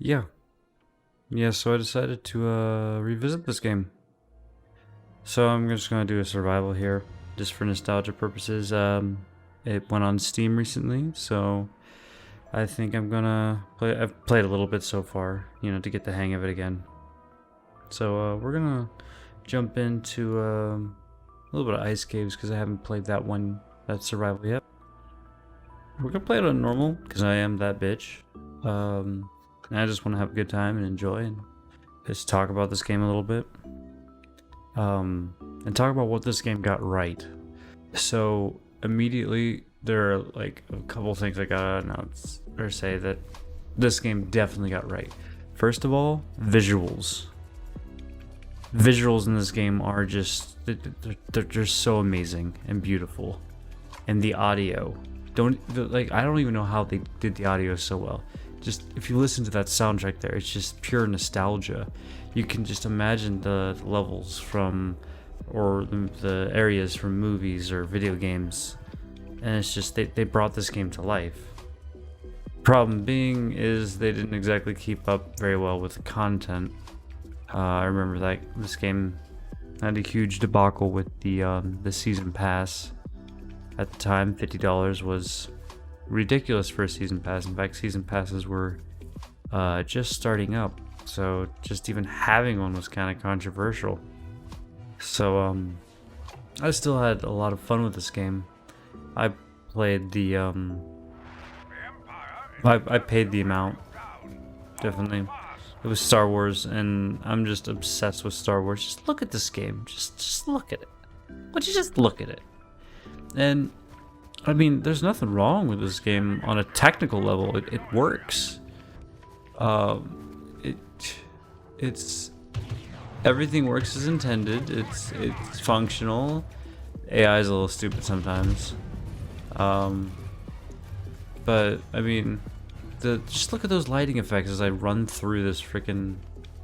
yeah. Yeah, so I decided to revisit this game. So I'm just gonna do a survival here, just for nostalgia purposes. It went on Steam recently, so I think I'm gonna play. I've played a little bit so far, to get the hang of it again. So we're gonna jump into a little bit of Ice Caves because I haven't played that survival yet. We're gonna play it on normal because I am that bitch. And I just want to have a good time and enjoy and just talk about this game a little bit. And talk about what this game got right. So immediately there are like a couple things I gotta announce or say that this game definitely got right. First of all, visuals. Visuals in this game are just they're so amazing and beautiful, and the audio. I don't even know how they did the audio so well. Just if you listen to that soundtrack there, it's just pure nostalgia. You can just imagine the levels from, or the areas from movies or video games, and it's just they brought this game to life. Problem being is they didn't exactly keep up very well with the content. I remember that this game had a huge debacle with the season pass. At the time, $50 was ridiculous for a season pass. In fact, season passes were just starting up, so just even having one was kind of controversial. So I still had a lot of fun with this game. I played the I paid the amount, definitely. It was Star Wars, and I'm just obsessed with Star Wars. Just look at this game. Just look at it. Would you just look at it? And I mean, there's nothing wrong with this game on a technical level. It works. It's everything works as intended. It's functional. AI is a little stupid sometimes. But I mean, just look at those lighting effects as I run through this freaking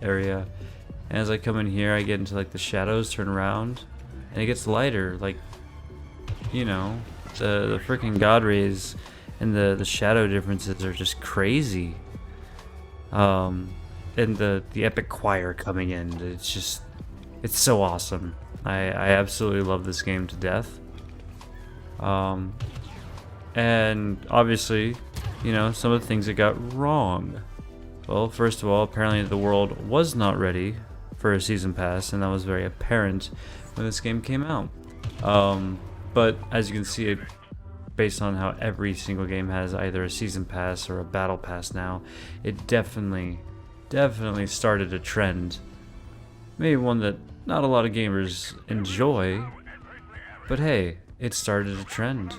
area. And as I come in here, I get into like the shadows, turn around, and it gets lighter. Like, the freaking god rays and the shadow differences are just crazy. And the epic choir coming in, it's so awesome. I absolutely love this game to death. And obviously, some of the things it got wrong. Well, first of all, apparently the world was not ready for a season pass, and that was very apparent when this game came out. But as you can see, based on how every single game has either a season pass or a battle pass now, it definitely started a trend. Maybe one that not a lot of gamers enjoy, but hey, it started a trend.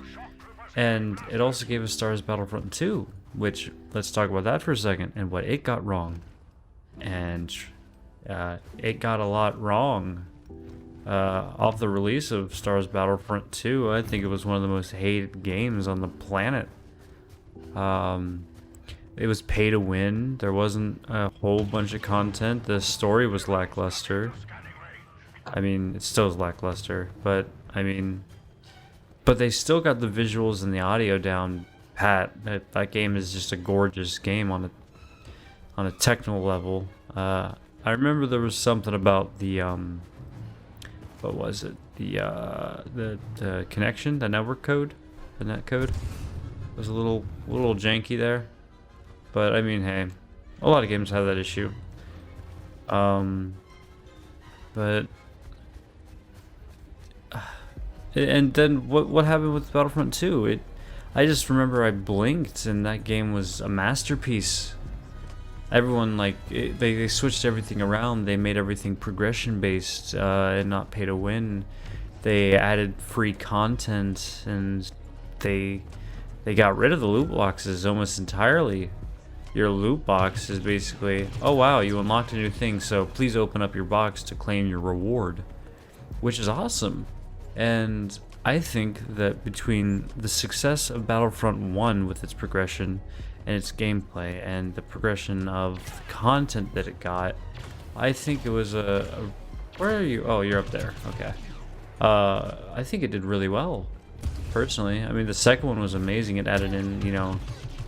And it also gave us Star Wars Battlefront 2, which, let's talk about that for a second, and what it got wrong. And it got a lot wrong. Off the release of Star Wars Battlefront 2, I think it was one of the most hated games on the planet. It was pay to win. There wasn't a whole bunch of content. The story was lackluster. I mean, it still is lackluster, but they still got the visuals and the audio down pat. That game is just a gorgeous game on a technical level. I remember there was something about the what was it? The connection, the network code, the net code was a little janky there. But I mean, hey, a lot of games have that issue. But and then what happened with Battlefront 2? I just remember I blinked and that game was a masterpiece. Everyone they switched everything around. They made everything progression based and not pay to win. They added free content and they got rid of the loot boxes almost entirely. Your loot box is basically, oh wow, you unlocked a new thing, so please open up your box to claim your reward, which is awesome. And I think that between the success of Battlefront 1 with its progression and its gameplay and the progression of content that it got, I think it was where are you? Oh, you're up there. Okay. I think it did really well, personally. I mean, the second one was amazing. It added in,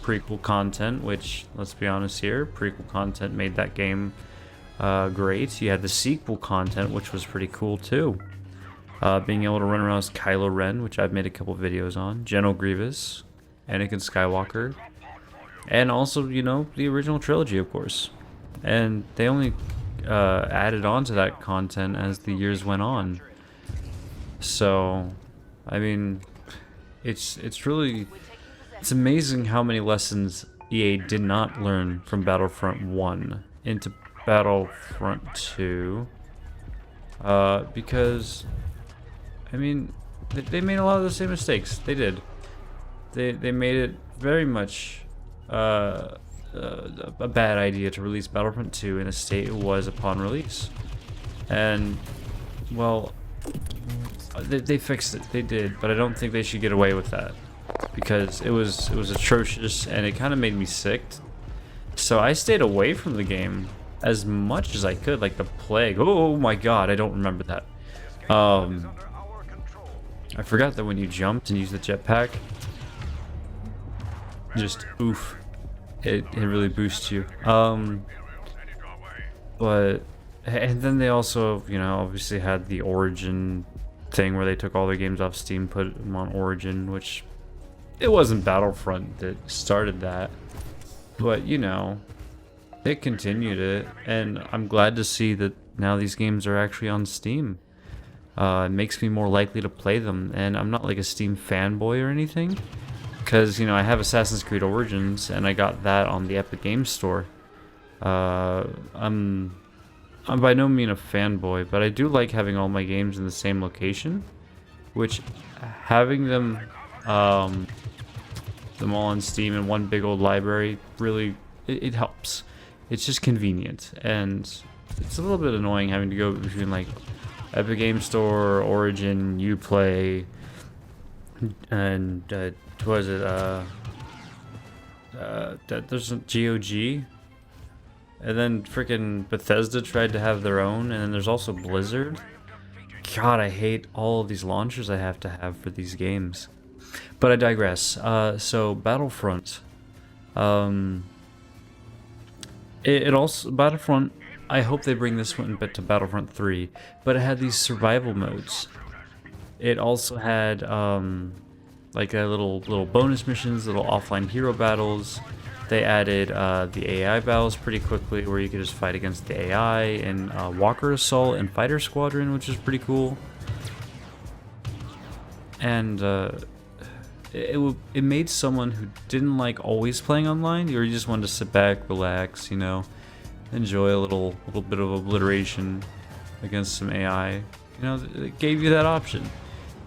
prequel content, which, let's be honest here, prequel content made that game great. You had the sequel content, which was pretty cool too. Being able to run around as Kylo Ren, which I've made a couple videos on, General Grievous, Anakin Skywalker, and also, you know, the original trilogy, of course. And they only added on to that content as the years went on. So, I mean, it's amazing how many lessons EA did not learn from Battlefront 1 into Battlefront 2. Because, I mean, they made a lot of the same mistakes. They did. They made it very much a bad idea to release Battlefront 2 in the state it was upon release. And, well, they fixed it. They did, but I don't think they should get away with that, because it was atrocious and it kind of made me sick. So I stayed away from the game as much as I could, like the plague. Oh my god, I don't remember that. I forgot that when you jumped and used the jetpack, just oof, it really boosts you. But and then they also, you know, obviously had the Origin thing where they took all their games off Steam, put them on Origin, which it wasn't Battlefront that started that, but you know, it continued it, and I'm glad to see that now these games are actually on Steam. It makes me more likely to play them, and I'm not like a Steam fanboy or anything, because, you know, I have Assassin's Creed Origins, and I got that on the Epic Games Store. I'm by no means a fanboy, but I do like having all my games in the same location, which having them all on Steam in one big old library really it helps. It's just convenient, and it's a little bit annoying having to go between like Epic Games Store, Origin, Uplay, and what was it? There's some GOG. And then freaking Bethesda tried to have their own, and then there's also Blizzard. God, I hate all of these launchers I have to have for these games. But I digress. So Battlefront. It also, Battlefront, I hope they bring this one to Battlefront 3, but it had these survival modes. It also had like a little bonus missions, little offline hero battles. They added the AI battles pretty quickly, where you could just fight against the AI in Walker Assault and Fighter Squadron, which is pretty cool. And it made someone who didn't like always playing online, or you just wanted to sit back, relax, you know, enjoy a little bit of obliteration against some AI. You know, it gave you that option.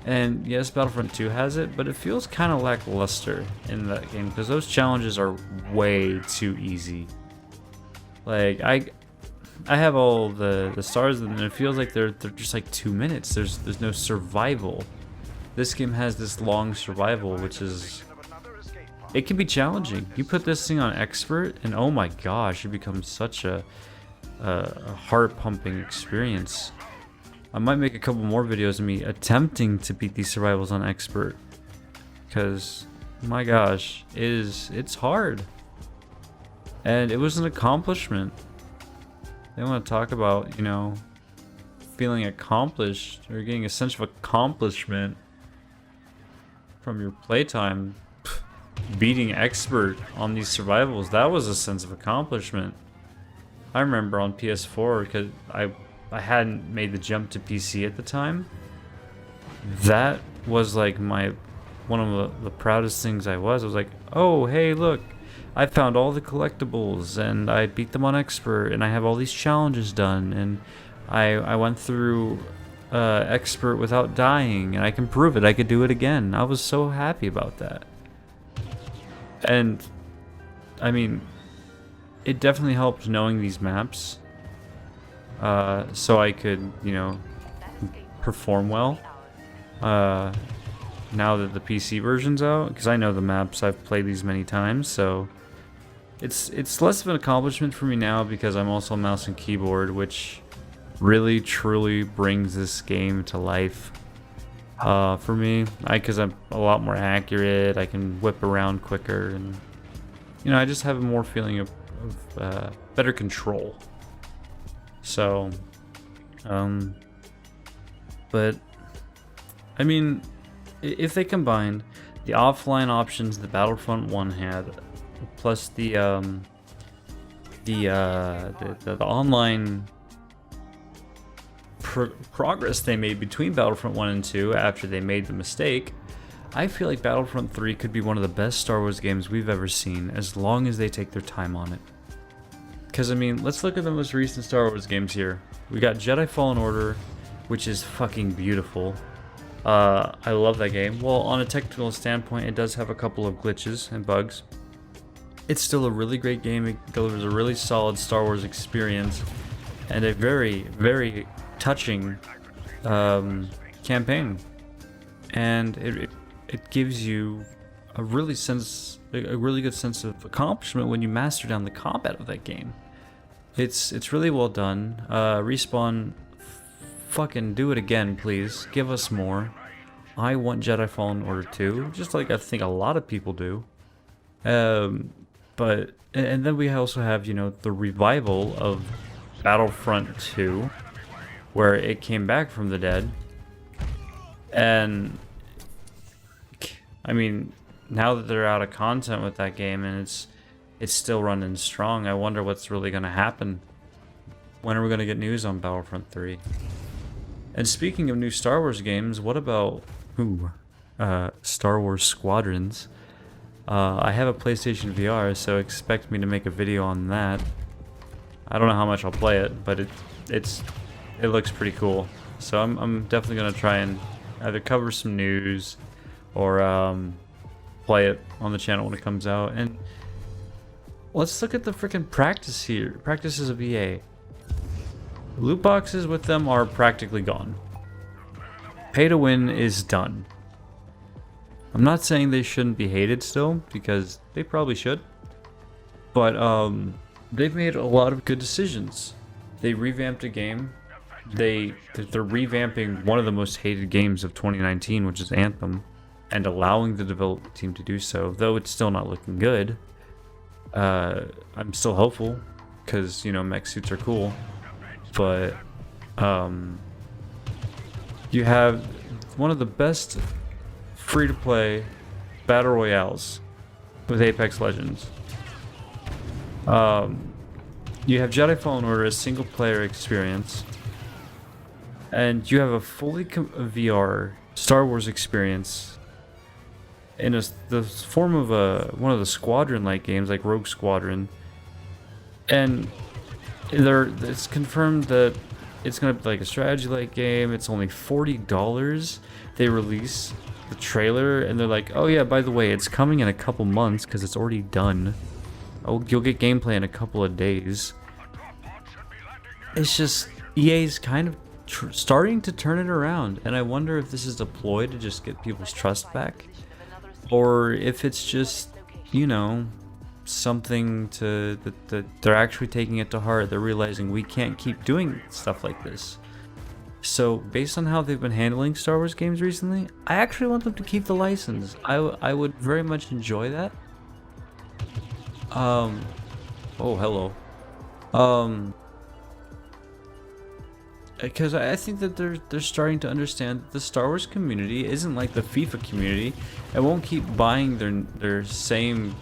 And yes, Battlefront 2 has it, but it feels kind of lackluster in that game, because those challenges are way too easy. Like, I have all the stars, and it feels like they're just like 2 minutes. There's no survival. This game has this long survival, which is, it can be challenging. You put this thing on expert, and oh my gosh, it becomes such a heart-pumping experience. I might make a couple more videos of me attempting to beat these survivals on expert, because my gosh, it's hard, and it was an accomplishment. They want to talk about, you know, feeling accomplished or getting a sense of accomplishment from your playtime. Beating expert on these survivals, that was a sense of accomplishment. I remember on PS4, because I hadn't made the jump to PC at the time. That was like one of the proudest things I was like, oh hey, look, I found all the collectibles and I beat them on expert, and I have all these challenges done, and I went through expert without dying, and I can prove it. I could do it again. I was so happy about that. And I mean, it definitely helped knowing these maps, so I could, you know, perform well. Now that the PC version's out, because I know the maps, I've played these many times, so it's less of an accomplishment for me now, because I'm also mouse and keyboard, which really truly brings this game to life for me. Because I'm a lot more accurate, I can whip around quicker, and you know, I just have a more feeling of better control. So, but I mean, if they combined the offline options the Battlefront 1 had, plus the online progress they made between Battlefront 1 and 2 after they made the mistake, I feel like Battlefront 3 could be one of the best Star Wars games we've ever seen, as long as they take their time on it. Because, I mean, let's look at the most recent Star Wars games here. We got Jedi Fallen Order, which is fucking beautiful. I love that game. Well, on a technical standpoint, it does have a couple of glitches and bugs. It's still a really great game. It delivers a really solid Star Wars experience and a very, very touching campaign. And it gives you a really good sense of accomplishment when you master down the combat of that game. It's really well done. Respawn, fucking do it again, please. Give us more. I want Jedi Fallen Order 2, just like I think a lot of people do. But and then we also have, you know, the revival of Battlefront 2, where it came back from the dead. And I mean, now that they're out of content with that game and it's still running strong, I wonder what's really going to happen. When are we going to get news on Battlefront 3? And speaking of new Star Wars games, what about Star Wars Squadrons? I have a PlayStation VR, so expect me to make a video on that. I don't know how much I'll play it, but it looks pretty cool. So I'm definitely gonna try and either cover some news or play it on the channel when it comes out. And let's look at the freaking practices of EA. Loot boxes with them are practically gone. Pay to win is done. I'm not saying they shouldn't be hated still, because they probably should. But they've made a lot of good decisions. They revamped a game. They're revamping one of the most hated games of 2019, which is Anthem, and allowing the development team to do so, though it's still not looking good. I'm still hopeful, because, you know, mech suits are cool. But you have one of the best free-to-play battle royales with Apex Legends. You have Jedi Fallen Order, a single-player experience, and you have a fully VR Star Wars experience in the form of one of the Squadron-like games, like Rogue Squadron, and it's confirmed that it's gonna be like a strategy-like game. It's only $40. They release the trailer and they're like, oh yeah, by the way, it's coming in a couple months because it's already done. Oh, you'll get gameplay in a couple of days. It's just EA's kind of starting to turn it around, and I wonder if this is a ploy to just get people's trust back, or if it's just, you know, something that they're actually taking it to heart. They're realizing we can't keep doing stuff like this. So based on how they've been handling Star Wars games recently, I actually want them to keep the license. I would very much enjoy that. Oh, hello. Because I think that they're starting to understand that the Star Wars community isn't like the FIFA community. It won't keep buying their same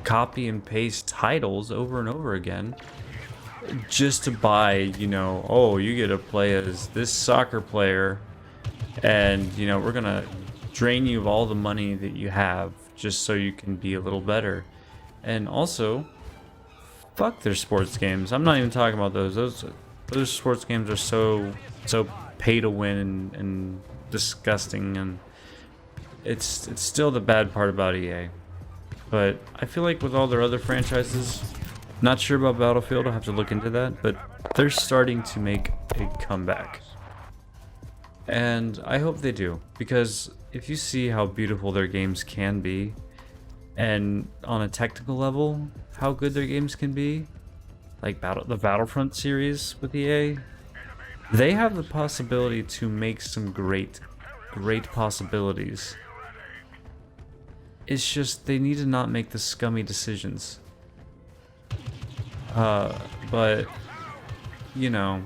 copy and paste titles over and over again just to buy, you know, oh, you get to play as this soccer player, and, you know, we're gonna drain you of all the money that you have just so you can be a little better. And also, fuck their sports games. I'm not even talking about those. Those sports games are so pay to win and disgusting, and it's still the bad part about EA. But I feel like with all their other franchises, not sure about Battlefield, I'll have to look into that, but they're starting to make a comeback. And I hope they do, because if you see how beautiful their games can be, and on a technical level, how good their games can be, like the Battlefront series with EA, they have the possibility to make some great possibilities. It's just they need to not make the scummy decisions. But you know,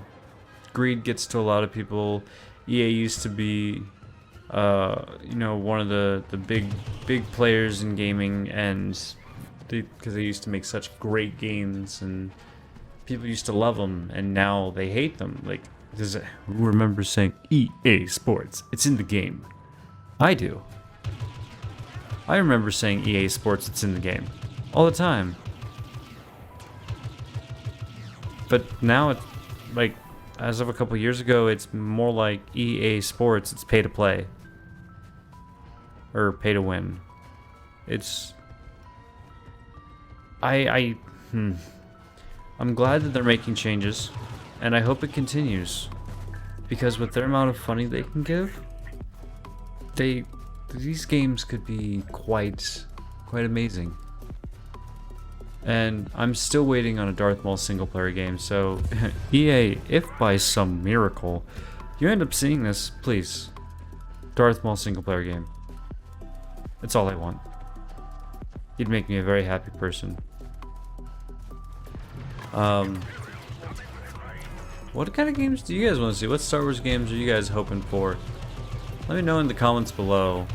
greed gets to a lot of people. EA used to be, you know, one of the big players in gaming, and because they used to make such great games, and people used to love them, and now they hate them. Like, who remembers saying EA Sports? It's in the game. I do. I remember saying EA Sports, it's in the game, all the time. But now it's like, as of a couple years ago, it's more like EA Sports. It's pay to play or pay to win. It's I'm glad that they're making changes, and I hope it continues, because with their amount of funding they can give, these games could be quite amazing. And I'm still waiting on a Darth Maul single player game, so EA, if by some miracle you end up seeing this, please, Darth Maul single player game. That's all I want. You'd make me a very happy person. What kind of games do you guys want to see? What Star Wars games are you guys hoping for? Let me know in the comments below.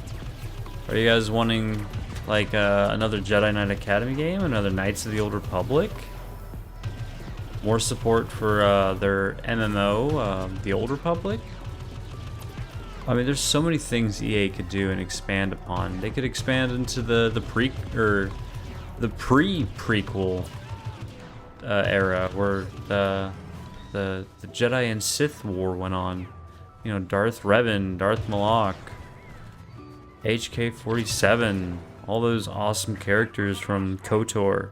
Are you guys wanting like another Jedi Knight Academy game, another Knights of the Old Republic, more support for their MMO, the Old Republic? I mean, there's so many things EA could do and expand upon. They could expand into the pre-prequel era, where the Jedi and Sith war went on. You know, Darth Revan, Darth Malak, HK-47, all those awesome characters from KOTOR.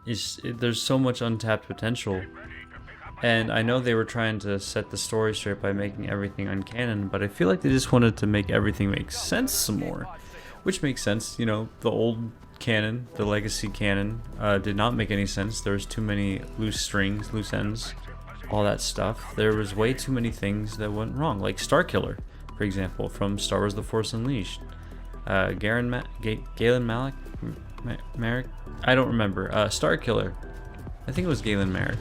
There's so much untapped potential. And I know they were trying to set the story straight by making everything uncanon, but I feel like they just wanted to make everything make sense some more. Which makes sense, you know, the old canon, the legacy canon, did not make any sense. There was too many loose strings, loose ends, all that stuff. There was way too many things that went wrong, like Starkiller, for example, from Star Wars The Force Unleashed. Galen Marek? I don't remember. Starkiller. I think it was Galen Malik.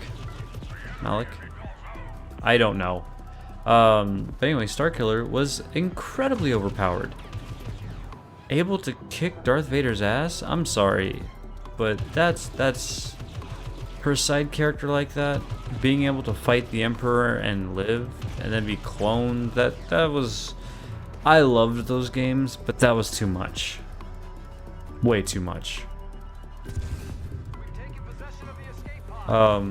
I don't know. But anyway, Starkiller was incredibly overpowered. Able to kick Darth Vader's ass? I'm sorry, but that's for a side character like that, being able to fight the Emperor and live and then be cloned, that was, I loved those games, but that was too much. Way too much. But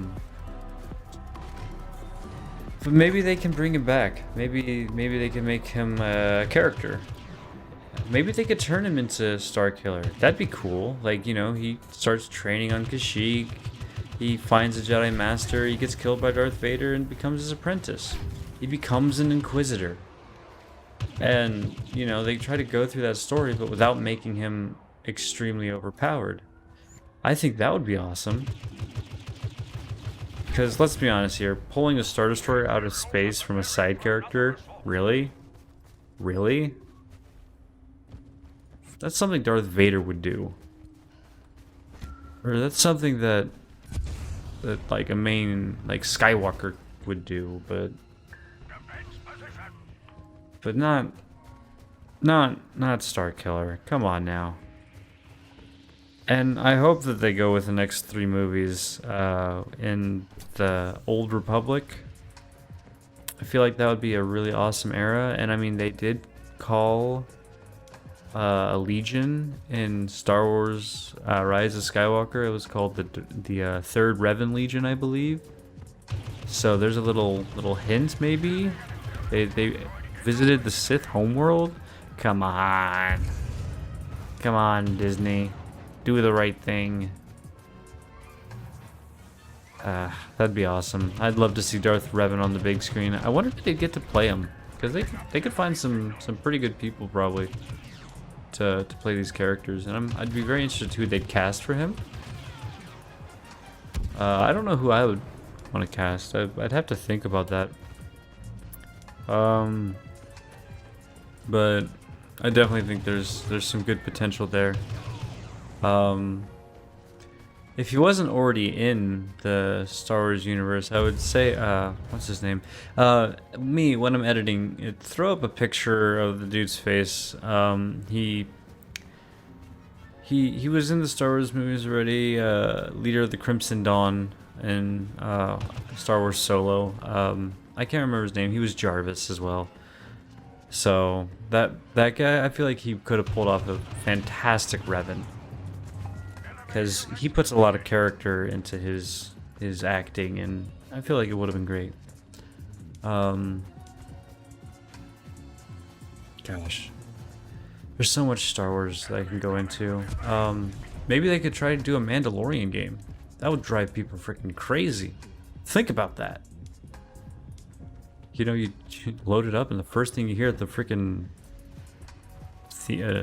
maybe they can bring him back. Maybe they can make him a character. Maybe they could turn him into Starkiller. That'd be cool. Like, you know, he starts training on Kashyyyk. He finds a Jedi Master. He gets killed by Darth Vader and becomes his apprentice. He becomes an Inquisitor. And, you know, they try to go through that story, but without making him extremely overpowered. I think that would be awesome. Because let's be honest here, pulling a Star Destroyer out of space from a side character, really? Really? That's something Darth Vader would do. Or that's something that like a main, like Skywalker would do, but not Starkiller. Come on now. And I hope that they go with the next 3 movies in the Old Republic. I feel like that would be a really awesome era. And I mean, they did call a Legion in Star Wars Rise of Skywalker. It was called the Third Revan Legion, I believe. So there's a little hint, maybe. They visited the Sith homeworld. Come on, Disney. Do the right thing. That'd be awesome. I'd love to see Darth Revan on the big screen. I wonder if they'd get to play him, because they could find some pretty good people probably to play these characters, and I'd be very interested who they'd cast for him. I don't know who I would want to cast. I'd have to think about that. But I definitely think there's some good potential there. if he wasn't already in the Star Wars universe, I would say, what's his name? Me, when I'm editing, throw up a picture of the dude's face. He was in the Star Wars movies already, leader of the Crimson Dawn in Star Wars Solo. I can't remember his name. He was Jarvis as well. So that guy, I feel like he could have pulled off a fantastic Revan, because he puts a lot of character into his acting, and I feel like it would have been great. Gosh, there's so much Star Wars that I can go into. Maybe they could try to do a Mandalorian game. That would drive people freaking crazy. Think about that. You know, you load it up, and the first thing you hear at the freaking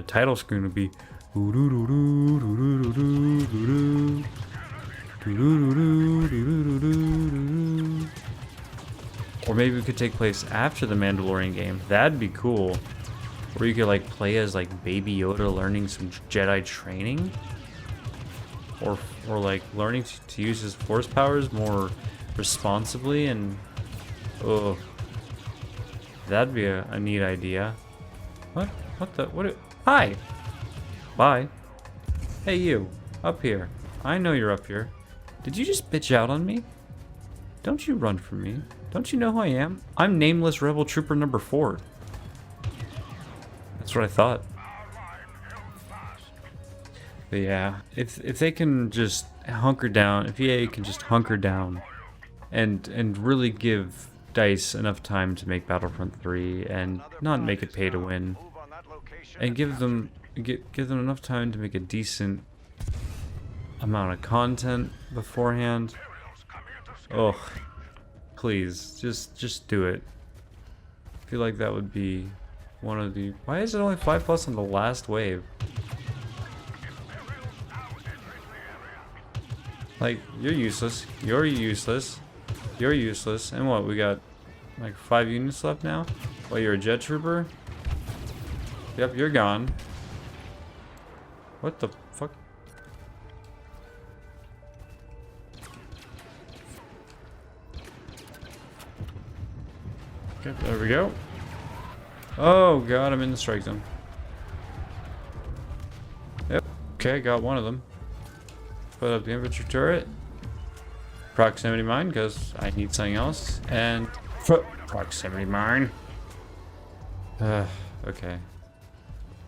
title screen would be, or maybe it could take place after the Mandalorian game. That'd be cool. Or you could like play as like Baby Yoda learning some Jedi training, or like learning to use his Force powers more responsibly. And oh, that'd be a neat idea. What the hi, bye. Hey you, up here. I know you're up here. Did you just bitch out on me? Don't you run from me. Don't you know who I am? I'm Nameless Rebel Trooper number 4. That's what I thought. But yeah, if they can just hunker down, if EA can just hunker down and really give DICE enough time to make Battlefront 3 and not make it pay to win, and give them enough time to make a decent amount of content beforehand. Oh, please, just do it. I feel like that would be one of the... Why is it only 5+ on the last wave? Like, you're useless. You're useless. You're useless. And what, we got like 5 units left now? Oh, you're a jet trooper? Yep, you're gone. What the fuck? Okay, there we go. Oh god, I'm in the strike zone. Yep. Okay, got one of them. Put up the infantry turret. Proximity mine, because I need something else. And proximity mine. Okay.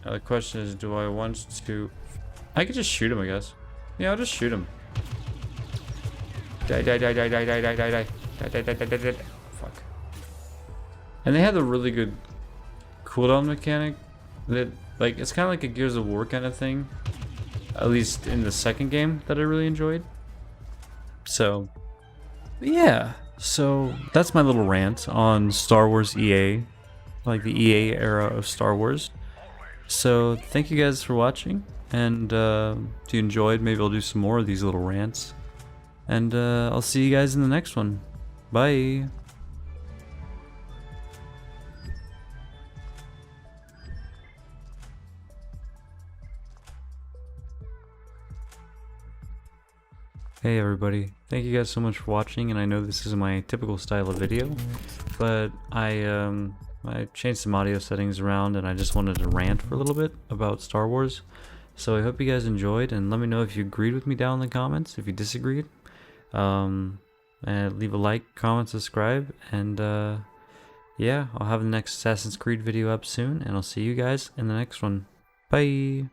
Now the question is, do I want to... I could just shoot him, I guess. Yeah, I'll just shoot him. Die. Fuck. And they had a really good cooldown mechanic that, like, it's kind of like a Gears of War kind of thing, at least in the second game, that I really enjoyed. So yeah, so that's my little rant on Star Wars EA, like the EA era of Star Wars. So thank you guys for watching, and if you enjoyed, maybe I'll do some more of these little rants, and I'll see you guys in the next one. Bye. Hey everybody, thank you guys so much for watching, and I know this isn't my typical style of video, but I changed some audio settings around, and I just wanted to rant for a little bit about Star Wars. So I hope you guys enjoyed, and let me know if you agreed with me down in the comments, if you disagreed. And leave a like, comment, subscribe, and yeah, I'll have the next Assassin's Creed video up soon, and I'll see you guys in the next one. Bye!